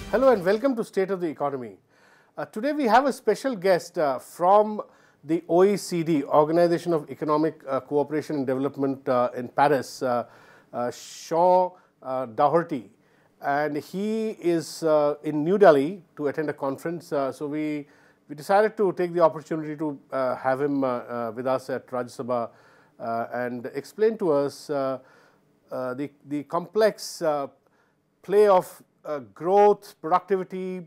Hello and welcome to State of the Economy. Today we have a special guest from the OECD, Organization of Economic Cooperation and Development in Paris, Sean Dougherty. And he is in New Delhi to attend a conference. So we decided to take the opportunity to have him with us at Rajya Sabha and explain to us the complex play of growth, productivity,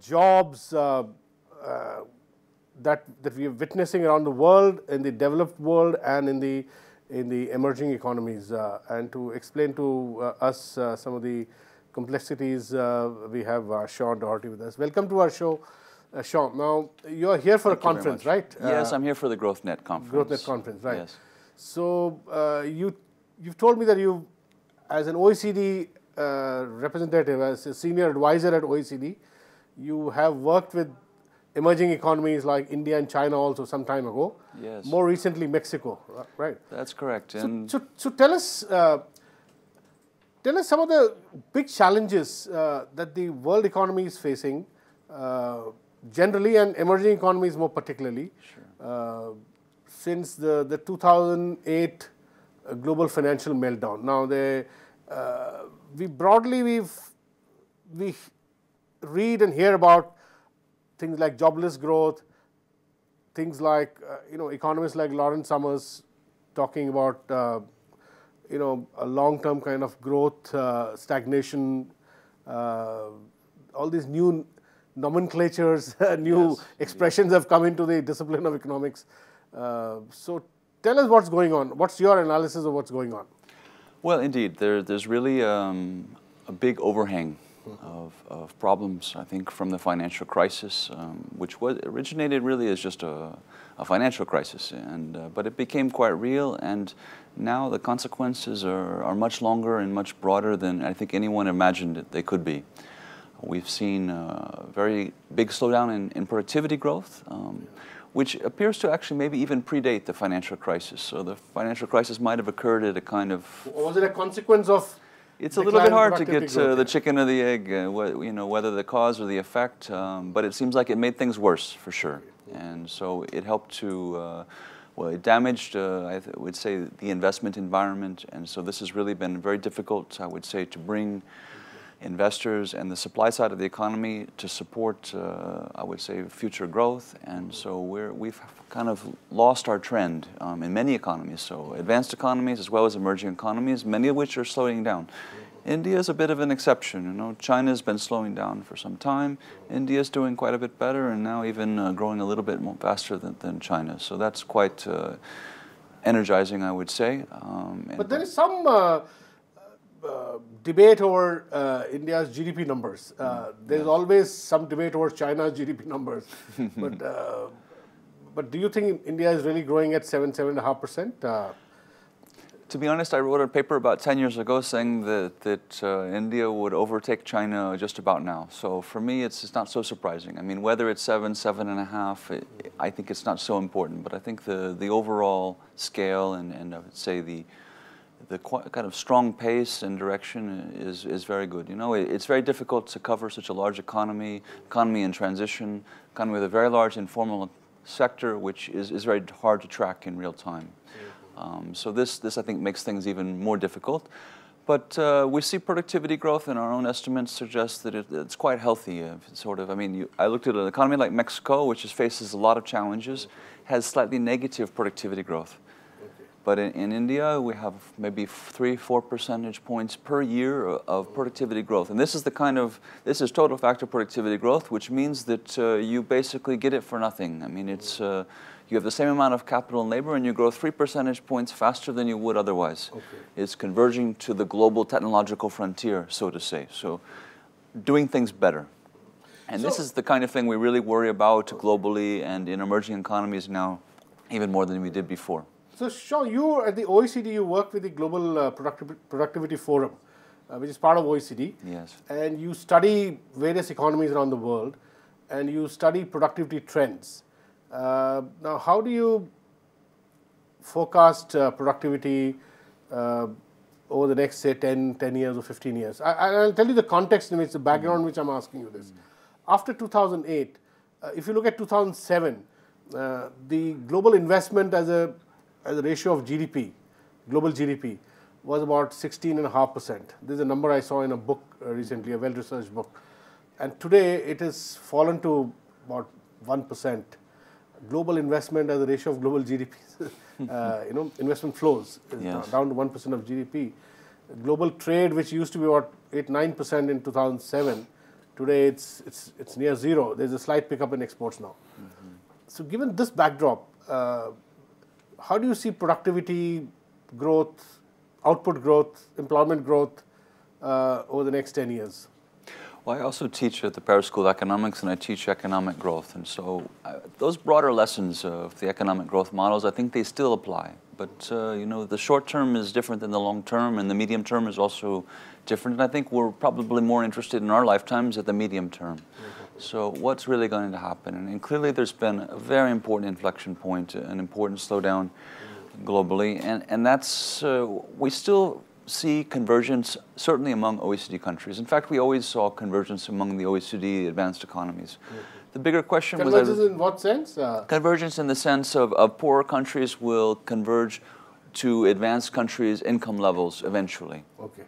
jobs that we are witnessing around the world, in the developed world and in the emerging economies, and to explain to us some of the complexities, we have Sean Dougherty with us. Welcome to our show, Sean. Now you are here for a conference, right? Yes, I'm here for the GrowthNet conference. GrowthNet conference, right? Yes. So you've told me that you, as an OECD representative, as a senior advisor at OECD, you have worked with emerging economies like India and China also some time ago. Yes. More recently, Mexico, right? That's correct. So tell us some of the big challenges that the world economy is facing, generally, and emerging economies more particularly, Sure. Since the 2008 global financial meltdown. Now, we read and hear about things like jobless growth, things like economists like Lawrence Summers talking about a long-term kind of growth, stagnation, all these new nomenclatures, new expressions have come into the discipline of economics. So tell us what's going on. What's your analysis of what's going on? Well, indeed, there's really a big overhang of problems, I think, from the financial crisis, which originated really as just a financial crisis, but it became quite real, and now the consequences are much longer and much broader than I think anyone imagined that they could be. We've seen a very big slowdown in productivity growth, which appears to actually maybe even predate the financial crisis. So the financial crisis might have occurred at a kind of... Was it a consequence of... It's a little bit hard to get the chicken or the egg, whether the cause or the effect, but it seems like it made things worse for sure. And so it helped to, it damaged, I would say, the investment environment. And so this has really been very difficult, I would say, to bring investors and the supply side of the economy to support, I would say, future growth. And so we've kind of lost our trend in many economies. So advanced economies as well as emerging economies, many of which are slowing down. India is a bit of an exception. China's been slowing down for some time. India's doing quite a bit better, and now even growing a little bit more faster than China. So that's quite energizing, I would say. But there is some debate over India's GDP numbers. There's always some debate over China's GDP numbers. But do you think India is really growing at 7.5%? To be honest, I wrote a paper about 10 years ago saying that India would overtake China just about now. So for me, it's not so surprising. I mean, whether it's 7.5, I think it's not so important. But I think the overall scale and I would say the kind of strong pace and direction is very good. It's very difficult to cover such a large economy in transition, economy with a very large informal sector, which is very hard to track in real time. So this I think makes things even more difficult. But we see productivity growth, and our own estimates suggest that it's quite healthy. I looked at an economy like Mexico, which faces a lot of challenges, has slightly negative productivity growth. But in India, we have maybe 3-4 percentage points per year of productivity growth. And this is this is total factor productivity growth, which means that you basically get it for nothing. I mean, you have the same amount of capital and labor, and you grow 3 percentage points faster than you would otherwise. Okay. It's converging to the global technological frontier, so to say. So doing things better. And this is the kind of thing we really worry about globally and in emerging economies now, even more than we did before. So, Sean, you at the OECD, you work with the Global Productivity Forum, which is part of OECD. Yes. And you study various economies around the world, and you study productivity trends. Now, how do you forecast productivity over the next, say, 10 years or 15 years? I'll tell you the context in which, the background in which I'm asking you this. After 2008, if you look at 2007, the global investment as a ratio of GDP, global GDP, was about 16.5%. This is a number I saw in a book recently, a well-researched book. And today it has fallen to about 1%. Global investment as a ratio of global GDP, investment flows is down to 1% of GDP. Global trade, which used to be about 8-9% in 2007, today it's near zero. There's a slight pickup in exports now. So given this backdrop, how do you see productivity growth, output growth, employment growth over the next 10 years? Well, I also teach at the Paris School of Economics, and I teach economic growth. And so those broader lessons of the economic growth models, I think they still apply. But, the short term is different than the long term, and the medium term is also different. And I think we're probably more interested in our lifetimes at the medium term. So what's really going to happen? And clearly there's been a very important inflection point, an important slowdown globally. And that's, we still see convergence, certainly among OECD countries. In fact, we always saw convergence among the OECD advanced economies. The bigger question was... Convergence in what sense? Convergence in the sense of poorer countries will converge to advanced countries' income levels eventually. Okay.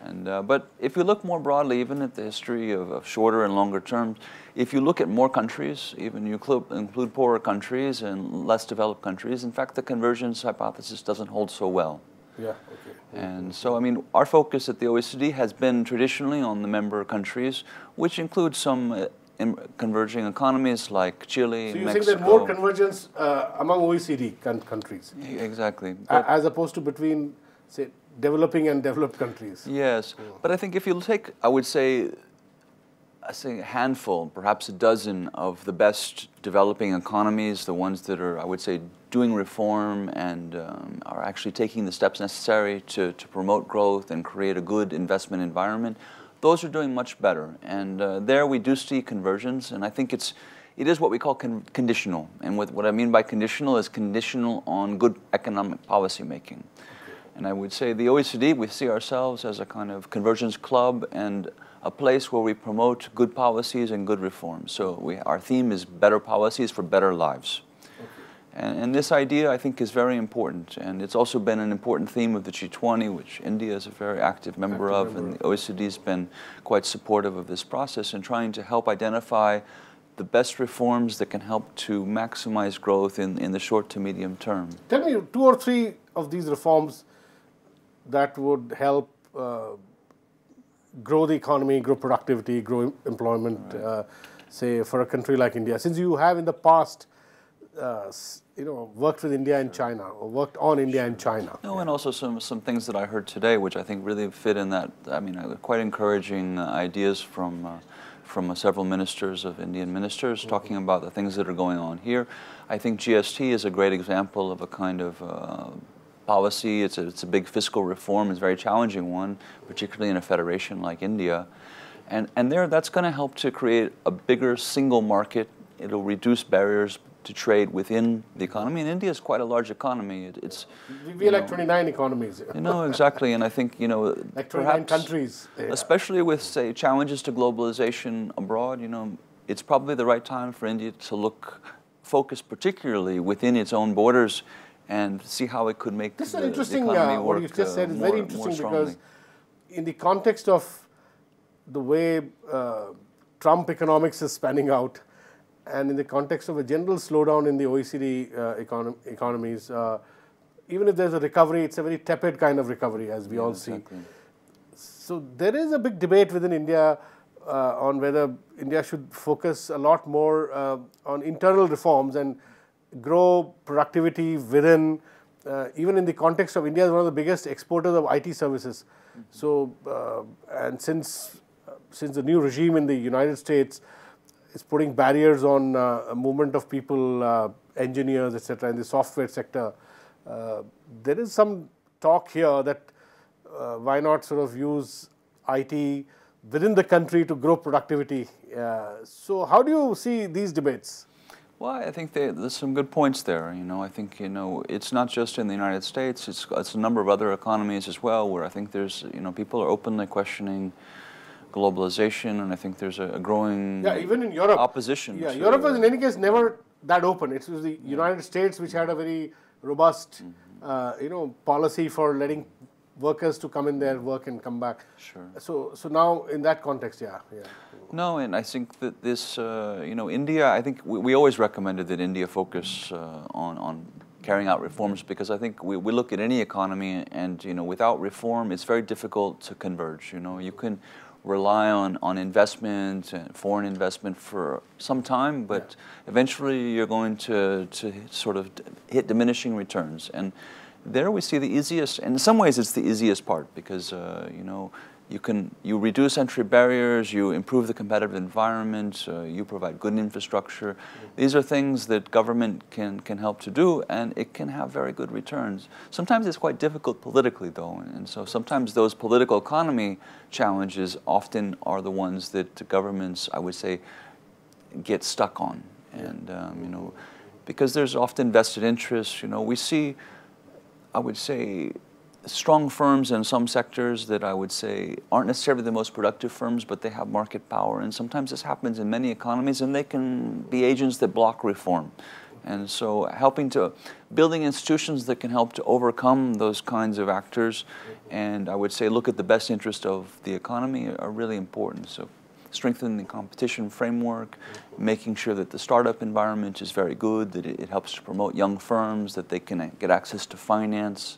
And, but if you look more broadly, even at the history of shorter and longer terms, if you look at more countries, even you include poorer countries and less developed countries, in fact, the convergence hypothesis doesn't hold so well. Yeah, okay. And so, I mean, our focus at the OECD has been traditionally on the member countries, which includes some converging economies like Chile, so you Mexico. think there's more convergence among OECD countries? Exactly. As opposed to between, say, developing and developed countries? Yes. But I think if you take, I would say a handful, perhaps a dozen of the best developing economies, the ones that are, I would say, doing reform and are actually taking the steps necessary to promote growth and create a good investment environment, those are doing much better. And there we do see conversions, and I think it is what we call conditional. And what I mean by conditional is conditional on good economic policy making. And I would say the OECD, we see ourselves as a kind of convergence club and a place where we promote good policies and good reforms. So our theme is better policies for better lives. And this idea, I think, is very important. And it's also been an important theme of the G20, which India is a very active member of, and the OECD has been quite supportive of this process and trying to help identify the best reforms that can help to maximize growth in the short to medium term. Tell me 2 or 3 of these reforms that would help grow the economy, grow productivity, grow employment, say, for a country like India. Since you have in the past worked with India and China, or worked on India and China. No, and also some things that I heard today, which I think really fit in that. I mean, quite encouraging ideas from several ministers of Indian ministers talking about the things that are going on here. I think GST is a great example of a kind of policy. It's a big fiscal reform. It's a very challenging one, particularly in a federation like India. And that's going to help to create a bigger single market. It'll reduce barriers to trade within the economy. And India is quite a large economy. We're like 29 economies. Exactly. And I think, like 29 countries. Especially with, say, challenges to globalization abroad, it's probably the right time for India to focus particularly within its own borders and see how it could make this is the interesting, economy work what you just said is more, very interesting because in the context of the way Trump economics is spanning out, and in the context of a general slowdown in the OECD economies, even if there's a recovery, it's a very tepid kind of recovery, as we all see. So there is a big debate within India on whether India should focus a lot more on internal reforms and grow productivity within, even in the context of India is one of the biggest exporters of IT services. So, and since the new regime in the United States is putting barriers on a movement of people, engineers, etc., in the software sector, there is some talk here that why not sort of use IT within the country to grow productivity. So how do you see these debates? Well, I think there's some good points there. You know, I think, you know, it's not just in the United States. It's a number of other economies as well, where I think there's, you know, people are openly questioning globalization, and I think there's a growing even in Europe, opposition. Yeah, Europe was in any case never that open. It was the United States which had a very robust, you know, policy for letting workers to come in there, work and come back. Sure. So now in that context, yeah. No, and I think that this, you know, India, I think we always recommended that India focus on carrying out reforms, because I think we look at any economy and, you know, without reform, it's very difficult to converge. You know, you can rely on investment and foreign investment for some time, but eventually you're going to sort of hit diminishing returns. And there we see the easiest, and in some ways it's the easiest part, because you know, you reduce entry barriers, you improve the competitive environment, you provide good infrastructure. These are things that government can help to do, and it can have very good returns. Sometimes it's quite difficult politically, though, and so sometimes those political economy challenges often are the ones that governments, I would say, get stuck on. And you know, because there's often vested interests. You know, we see, I would say, strong firms in some sectors that I would say aren't necessarily the most productive firms, but they have market power. And sometimes this happens in many economies, and they can be agents that block reform. And so building institutions that can help to overcome those kinds of actors, and I would say look at the best interest of the economy, are really important. So strengthening the competition framework, making sure that the startup environment is very good, that it helps to promote young firms, that they can get access to finance,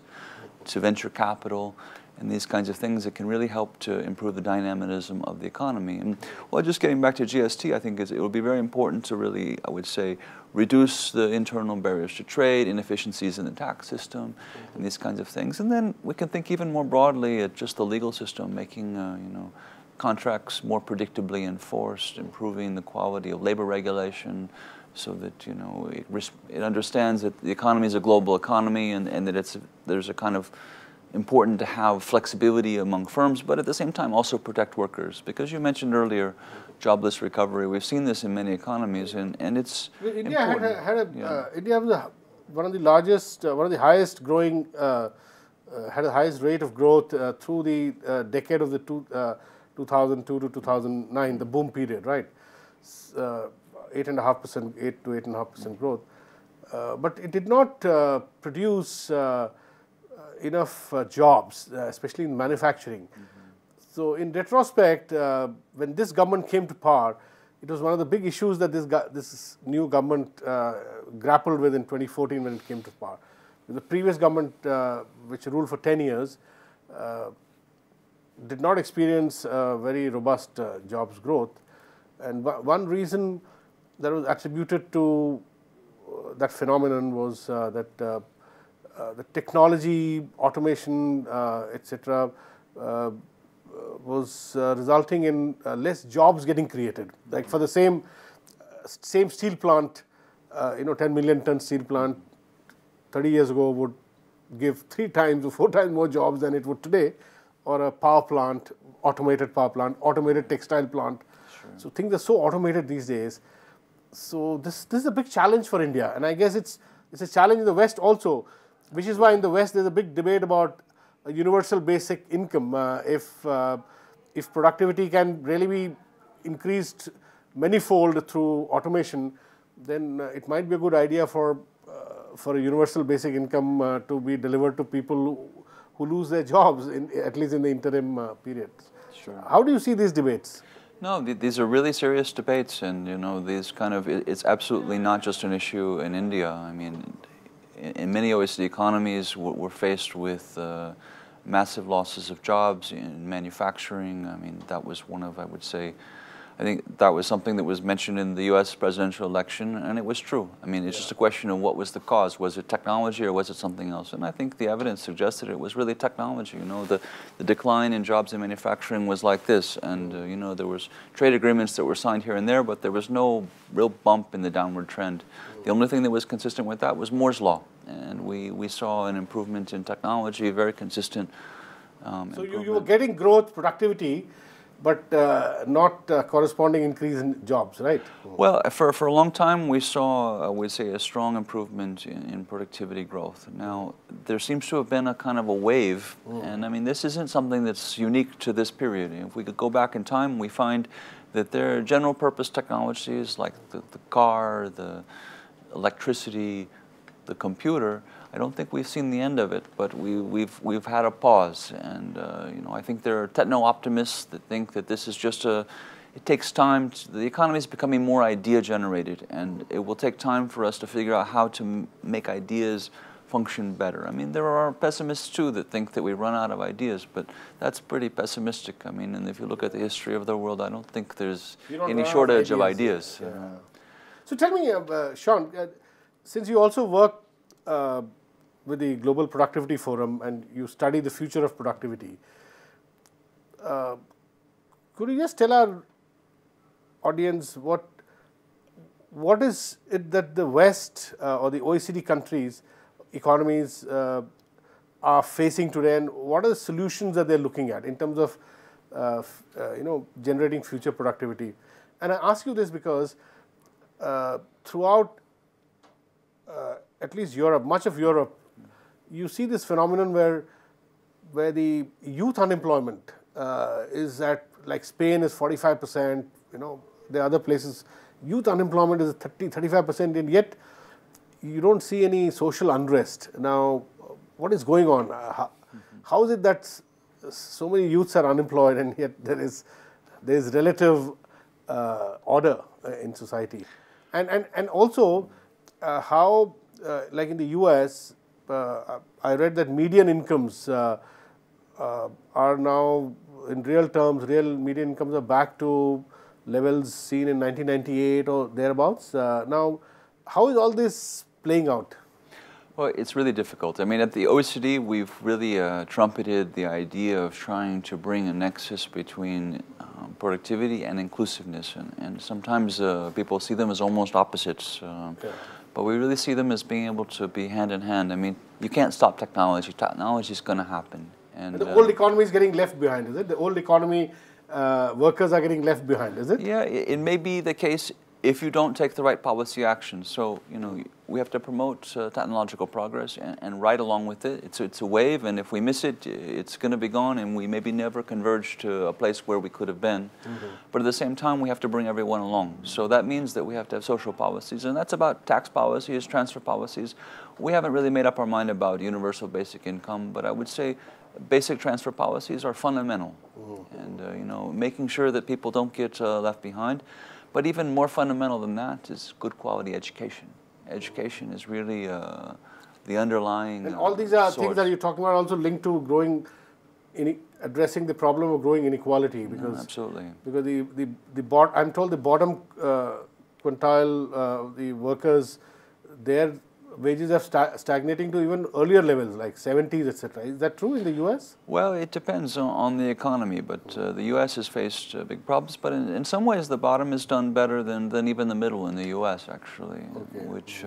to venture capital, and these kinds of things that can really help to improve the dynamism of the economy. And well, just getting back to GST, I think it will be very important to really, I would say, reduce the internal barriers to trade, inefficiencies in the tax system, and these kinds of things. And then we can think even more broadly at just the legal system, making you know, contracts more predictably enforced, improving the quality of labor regulation, so that, you know, it understands that the economy is a global economy, and that there's a kind of important to have flexibility among firms, but at the same time also protect workers. Because you mentioned earlier jobless recovery. We've seen this in many economies, and it's India important. India was one of the largest, one of the highest growing, had the highest rate of growth through the decade of the 2002 to 2009, the boom period, right? 8.5%, 8 to 8.5% growth, but it did not produce enough jobs, especially in manufacturing. So, in retrospect, when this government came to power, it was one of the big issues that this new government grappled with in 2014 when it came to power. The previous government, which ruled for 10 years, did not experience very robust jobs growth, and one reason that was attributed to that phenomenon was that the technology, automation, etc., was resulting in less jobs getting created. Like for the same steel plant, you know, 10 million ton steel plant 30 years ago would give 3 times or 4 times more jobs than it would today, or a power plant, automated power plant, automated textile plant. Sure. So things are so automated these days. So this is a big challenge for India, and I guess it's a challenge in the West also, which is why in the West there's a big debate about a universal basic income. If productivity can really be increased manifold through automation, then it might be a good idea for a universal basic income to be delivered to people who lose their jobs, at least in the interim period. Sure. How do you see these debates? No, these are really serious debates, and you know, these kind of, it's absolutely not just an issue in India. I mean, in many OECD economies, we're faced with massive losses of jobs in manufacturing. I mean, that was one of, I would say, I think that was something that was mentioned in the U.S. presidential election, and it was true. I mean, it's just a question of what was the cause. Was it technology or was it something else? And I think the evidence suggested it was really technology. You know, the decline in jobs in manufacturing was like this, and you know, there was trade agreements that were signed here and there, but there was no real bump in the downward trend. The only thing that was consistent with that was Moore's Law, and we saw an improvement in technology, very consistent. So you were getting growth, productivity, but not corresponding increase in jobs, right? Well, for a long time we saw, we'd say, a strong improvement in productivity growth. Now, there seems to have been a kind of a wave, and I mean, this isn't something that's unique to this period. If we could go back in time, we find that there are general purpose technologies like the car, the electricity, the computer. I don't think we've seen the end of it, but we've had a pause, and you know, I think there are techno-optimists that think that this is just it takes time. The economy is becoming more idea-generated, and it will take time for us to figure out how to make ideas function better. I mean, there are pessimists too that think that we run out of ideas, but that's pretty pessimistic. I mean, and if you look at the history of the world, I don't think there's any shortage of ideas. Yeah. So tell me, Sean, since you also work with the Global Productivity Forum and you study the future of productivity, could you just tell our audience what is it that the West or the OECD countries, economies are facing today, and what are the solutions that they're looking at in terms of you know, generating future productivity? And I ask you this because throughout at least Europe, much of Europe, you see this phenomenon where the youth unemployment is at, like Spain is 45%, you know, there are other places, youth unemployment is 35%, and yet you don't see any social unrest. Now, what is going on? How is it that so many youths are unemployed and yet there is relative order in society? And also how, like in the US, I read that median incomes are now, in real terms, real median incomes are back to levels seen in 1998 or thereabouts. Now, how is all this playing out? Well, it's really difficult. I mean, at the OECD, we've really trumpeted the idea of trying to bring a nexus between productivity and inclusiveness, and sometimes people see them as almost opposites. But we really see them as being able to be hand in hand. I mean, you can't stop technology. Technology is going to happen. And the old economy is getting left behind, is it? The old economy workers are getting left behind, is it? Yeah, it may be the case if you don't take the right policy action. So, you know, we have to promote technological progress and ride along with it. It's a wave, and if we miss it, it's going to be gone, and we maybe never converge to a place where we could have been. But at the same time, we have to bring everyone along. So that means that we have to have social policies, and that's about tax policies, transfer policies. We haven't really made up our mind about universal basic income, but I would say basic transfer policies are fundamental, and you know, making sure that people don't get left behind. But even more fundamental than that is good quality education. Education is really the underlying and all these are source. things that you're talking about also linked to growing, addressing the problem of growing inequality, because absolutely, because I'm told the bottom quintile, the workers, their wages are stagnating to even earlier levels like 70s, etc. Is that true in the US? Well, it depends on the economy, but the US has faced big problems. But in some ways, the bottom has done better than even the middle in the US, actually. Okay. Which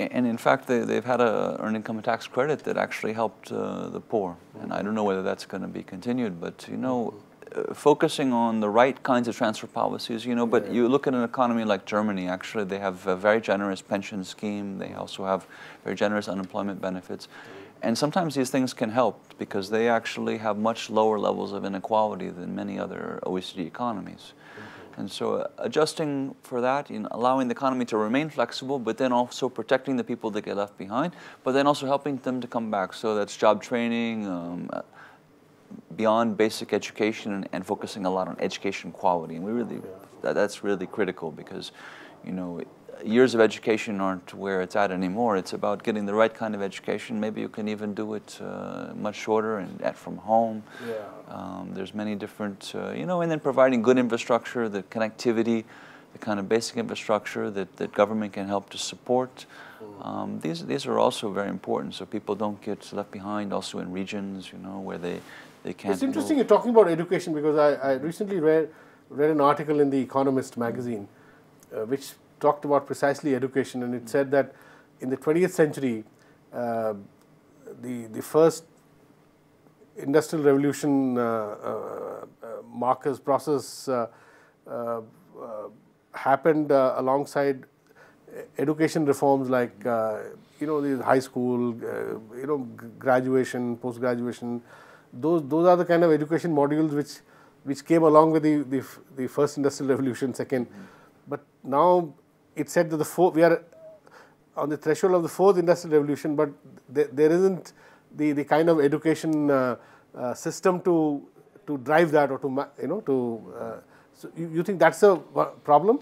and in fact, they've had a earned income tax credit that actually helped the poor. And I don't know whether that's going to be continued, but you know, focusing on the right kinds of transfer policies, you know, but you look at an economy like Germany, actually they have a very generous pension scheme, they also have very generous unemployment benefits, and sometimes these things can help because they actually have much lower levels of inequality than many other OECD economies. And so adjusting for that, you know, allowing the economy to remain flexible, but then also protecting the people that get left behind, but then also helping them to come back. So that's job training, beyond basic education, and focusing a lot on education quality. And we really, that's really critical because, you know, years of education aren't where it's at anymore. It's about getting the right kind of education. Maybe you can even do it much shorter and from home. There's many different, you know, and then providing good infrastructure, the connectivity, the kind of basic infrastructure that government can help to support. These are also very important, so people don't get left behind also in regions, you know, where they can't. It's interesting you're talking about education because I recently read an article in The Economist magazine which talked about precisely education, and it said that in the 20th century the first industrial revolution Marcus process happened alongside education reforms like the high school, graduation, post graduation. Those are the kind of education modules which came along with the first industrial revolution, second. But now it's said that we are on the threshold of the fourth industrial revolution, but there isn't the kind of education system to drive that, or so you think that's a problem?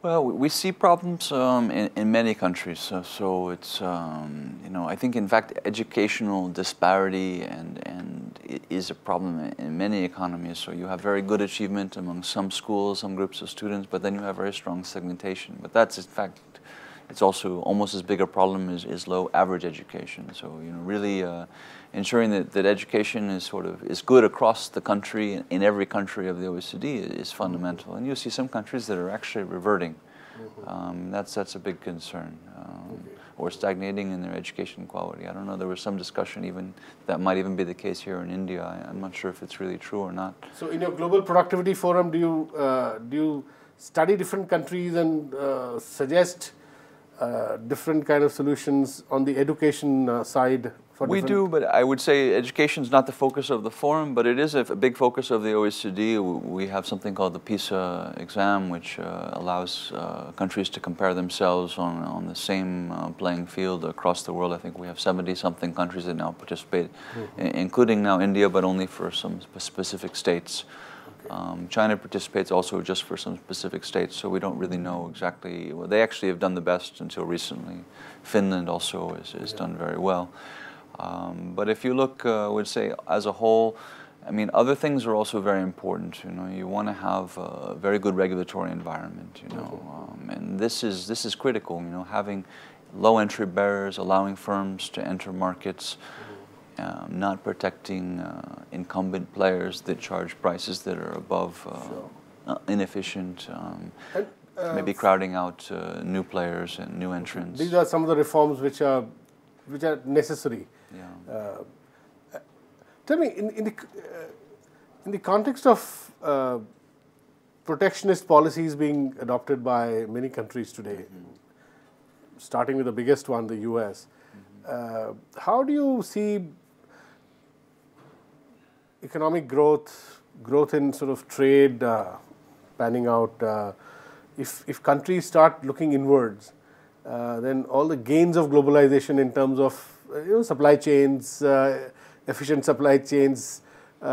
Well, we see problems in many countries. So it's I think in fact educational disparity and it is a problem in many economies. So you have very good achievement among some schools, some groups of students, but then you have very strong segmentation. But that's in fact, it's also almost as big a problem as low average education. So really ensuring that education is good across the country, in every country of the OECD is fundamental. And you see some countries that are actually reverting. That's a big concern. Or stagnating in their education quality. I don't know, there was some discussion even that might even be the case here in India. I'm not sure if it's really true or not. So in your Global Productivity Forum, do you study different countries and suggest different kind of solutions on the education side? We do, but I would say education is not the focus of the forum, but it is a big focus of the OECD. We have something called the PISA exam, which allows countries to compare themselves on the same playing field across the world. I think we have 70-something countries that now participate, including now India, but only for some specific states. China participates also just for some specific states, so we don't really know exactly. Well, they actually have done the best until recently. Finland also has done very well. But if you look, I would say, as a whole, I mean, other things are also very important. You want to have a very good regulatory environment. And this is critical. Having low entry barriers, allowing firms to enter markets, not protecting incumbent players that charge prices that are above inefficient, maybe crowding out new players and new entrants. These are some of the reforms which are necessary. Yeah. Tell me, in the context of protectionist policies being adopted by many countries today, starting with the biggest one, the US, how do you see economic growth in sort of trade panning out? If countries start looking inwards, then all the gains of globalization in terms of supply chains, efficient supply chains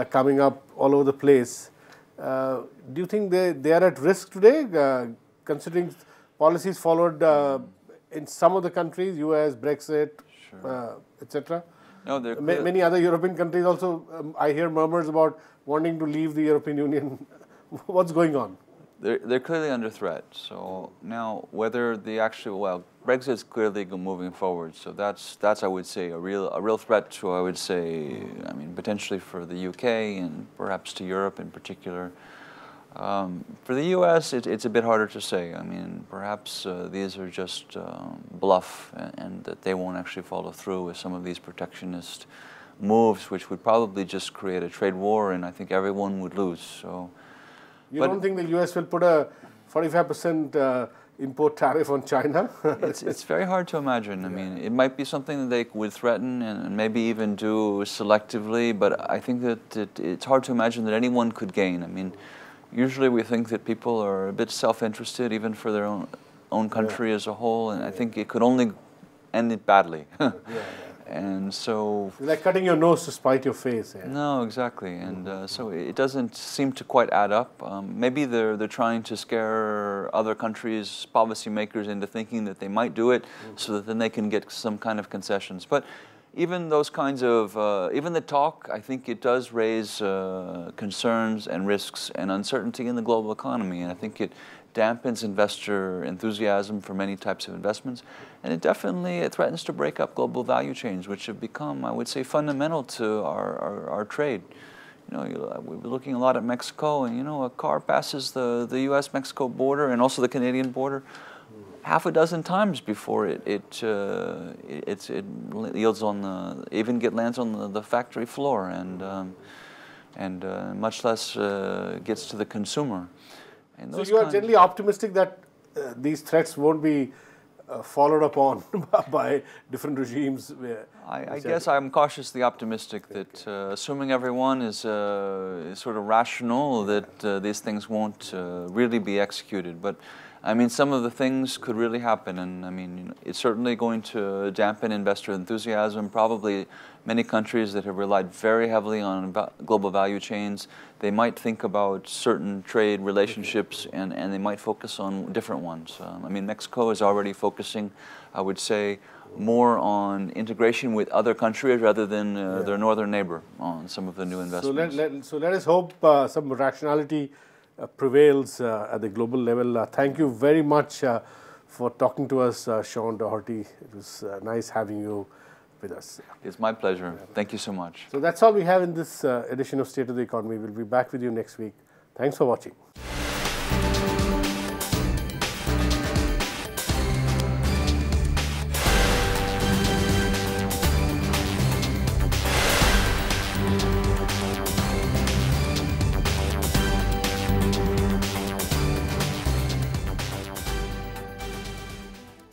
coming up all over the place, do you think they are at risk today, considering policies followed in some of the countries, US, Brexit, etc.? No, many other European countries also, I hear murmurs about wanting to leave the European Union. What's going on? They're clearly under threat. So now, whether the actual Brexit is clearly moving forward. So that's I would say a real threat to, I would say, I mean, potentially for the UK and perhaps to Europe in particular. For the US, it's a bit harder to say. I mean, perhaps these are just bluff, and that they won't actually follow through with some of these protectionist moves, which would probably just create a trade war, and I think everyone would lose. So. You don't think the US will put a 45% import tariff on China? It's very hard to imagine. I mean, it might be something that they would threaten and maybe even do selectively, but I think that it's hard to imagine that anyone could gain. I mean, usually we think that people are a bit self-interested, even for their own country as a whole, and I think it could only end it badly. And so... It's like cutting your nose to spite your face. Yeah. No, exactly. And so it doesn't seem to quite add up. Maybe they're trying to scare other countries' policymakers into thinking that they might do it, so that then they can get some kind of concessions. But even those kinds of, even the talk, I think it does raise concerns and risks and uncertainty in the global economy. And I think it dampens investor enthusiasm for many types of investments, and it definitely threatens to break up global value chains, which have become, I would say, fundamental to our trade. We're looking a lot at Mexico, and a car passes the U.S.-Mexico border and also the Canadian border half a dozen times before it yields on even lands on the factory floor, and and much less gets to the consumer. And so you are generally optimistic that these threats won't be followed up on by different regimes? I guess I'm cautiously optimistic that assuming everyone is sort of rational, that these things won't really be executed. But I mean, some of the things could really happen, and I mean, it's certainly going to dampen investor enthusiasm. Probably many countries that have relied very heavily on global value chains, they might think about certain trade relationships, and they might focus on different ones. I mean, Mexico is already focusing, I would say, more on integration with other countries rather than their northern neighbor on some of the new investments. So let us hope some rationality prevails at the global level. Thank you very much for talking to us, Sean Dougherty. It was nice having you with us. It's my pleasure. Thank you so much. So that's all we have in this edition of State of the Economy. We'll be back with you next week. Thanks for watching.